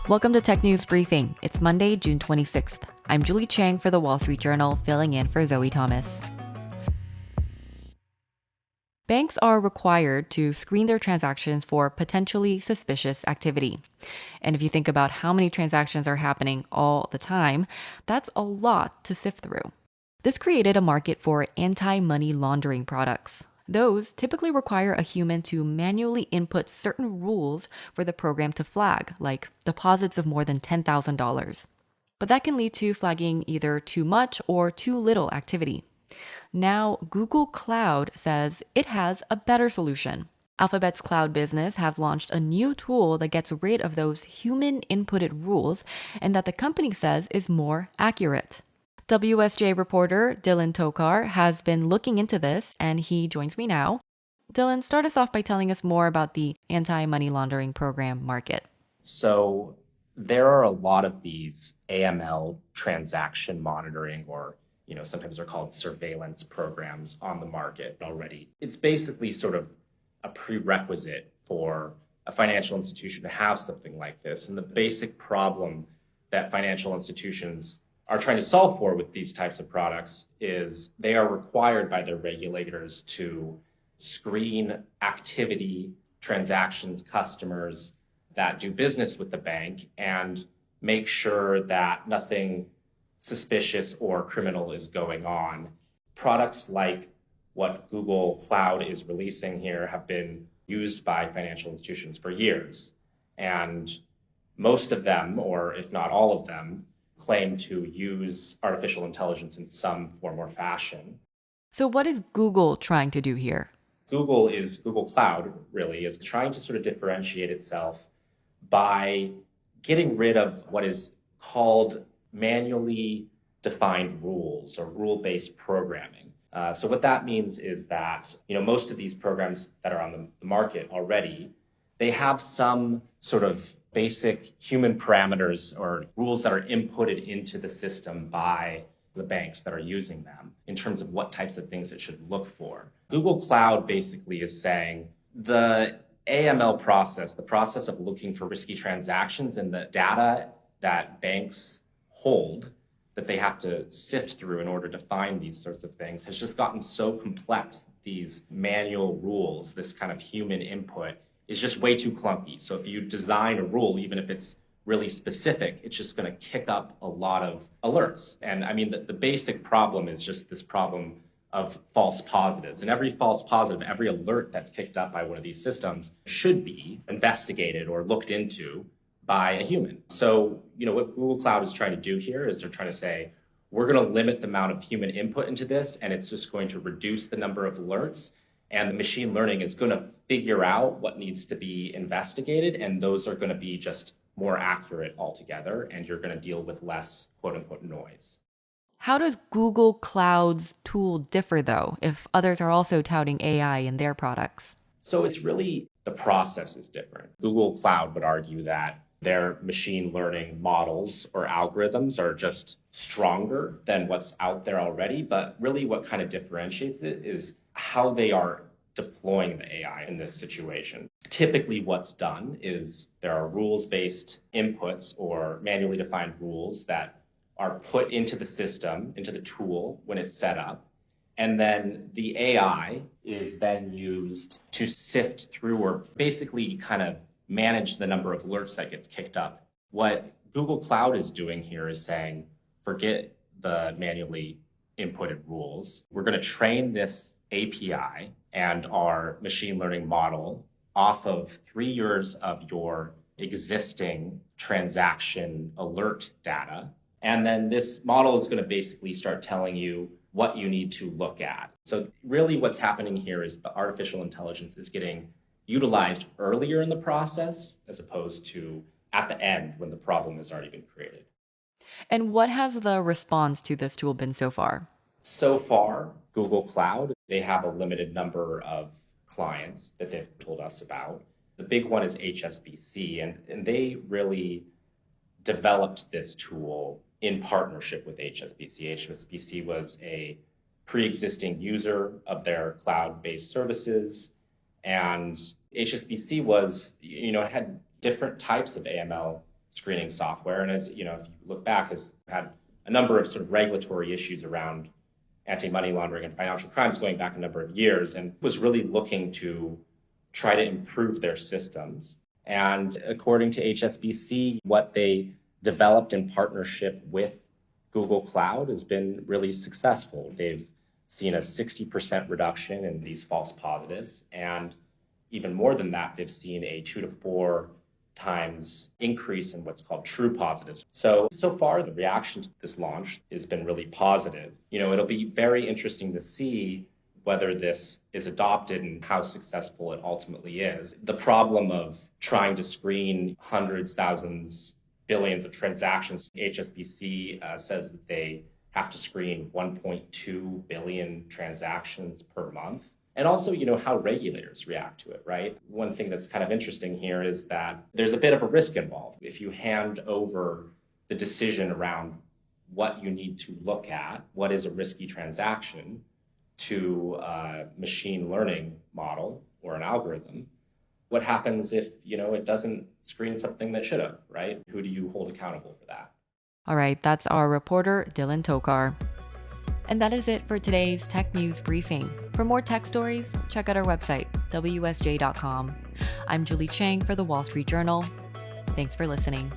Welcome to Tech News Briefing. It's Monday, June 26th. I'm Julie Chang for the Wall Street Journal, filling in for Zoe Thomas. Banks are required to screen their transactions for potentially suspicious activity. And if you think about how many transactions are happening all the time, that's a lot to sift through. This created a market for anti-money laundering products. Those typically require a human to manually input certain rules for the program to flag, like deposits of more than $10,000. But that can lead to flagging either too much or too little activity. Now, Google Cloud says it has a better solution. Alphabet's cloud business has launched a new tool that gets rid of those human-inputted rules and that the company says is more accurate. WSJ reporter Dylan Tokar has been looking into this, and he joins me now. Dylan, start us off by telling us more about the anti-money laundering program market. So there are a lot of these AML transaction monitoring, or sometimes they're called surveillance programs on the market already. It's basically sort of a prerequisite for a financial institution to have something like this. And the basic problem that financial institutions are trying to solve for with these types of products is they are required by their regulators to screen activity, transactions, customers that do business with the bank and make sure that nothing suspicious or criminal is going on. Products like what Google Cloud is releasing here have been used by financial institutions for years. And most of them, or if not all of them, claim to use artificial intelligence in some form or fashion. So what is Google trying to do here? Google Cloud really is trying to sort of differentiate itself by getting rid of what is called manually defined rules or rule-based programming. So what that means is that most of these programs that are on the market already, they have some sort of basic human parameters or rules that are inputted into the system by the banks that are using them in terms of what types of things it should look for. Google Cloud basically is saying the AML process, the process of looking for risky transactions and the data that banks hold that they have to sift through in order to find these sorts of things has just gotten so complex. These manual rules, this kind of human input, is just way too clunky. So if you design a rule, even if it's really specific, it's just going to kick up a lot of alerts. And I mean, the basic problem is just this problem of false positives. And every false positive, every alert that's kicked up by one of these systems should be investigated or looked into by a human. So, what Google Cloud is trying to do here is they're trying to say, we're going to limit the amount of human input into this, and it's just going to reduce the number of alerts. And the machine learning is going to figure out what needs to be investigated, and those are going to be just more accurate altogether, and you're going to deal with less quote-unquote noise. How does Google Cloud's tool differ, though, if others are also touting AI in their products? So it's really, the process is different. Google Cloud would argue that their machine learning models or algorithms are just stronger than what's out there already, but really what kind of differentiates it is how they are deploying the AI in this situation. Typically what's done is there are rules-based inputs or manually defined rules that are put into the system, into the tool when it's set up. And then the AI is then used to sift through or basically kind of manage the number of alerts that gets kicked up. What Google Cloud is doing here is saying, forget the manually inputted rules. We're going to train this API and our machine learning model off of 3 years of your existing transaction alert data. And then this model is going to basically start telling you what you need to look at. So really what's happening here is the artificial intelligence is getting utilized earlier in the process as opposed to at the end when the problem has already been created. And what has the response to this tool been so far? So far, Google Cloud, they have a limited number of clients that they've told us about. The big one is HSBC, and they really developed this tool in partnership with HSBC. HSBC was a pre-existing user of their cloud-based services, and HSBC was, had different types of AML screening software. And as if you look back, has had a number of sort of regulatory issues around anti-money laundering and financial crimes going back a number of years, and was really looking to try to improve their systems. And according to HSBC, what they developed in partnership with Google Cloud has been really successful. They've seen a 60% reduction in these false positives. And even more than that, they've seen a 2 to 4 times increase in what's called true positives. So far, the reaction to this launch has been really positive. It'll be very interesting to see whether this is adopted and how successful it ultimately is. The problem of trying to screen hundreds, thousands, billions of transactions, HSBC says that they have to screen 1.2 billion transactions per month. And also, how regulators react to it, right? One thing that's kind of interesting here is that there's a bit of a risk involved. If you hand over the decision around what you need to look at, what is a risky transaction, to a machine learning model or an algorithm, what happens if, it doesn't screen something that should have, right? Who do you hold accountable for that? All right, that's our reporter, Dylan Tokar. And that is it for today's Tech News Briefing. For more tech stories, check out our website, WSJ.com. I'm Julie Chang for the Wall Street Journal. Thanks for listening.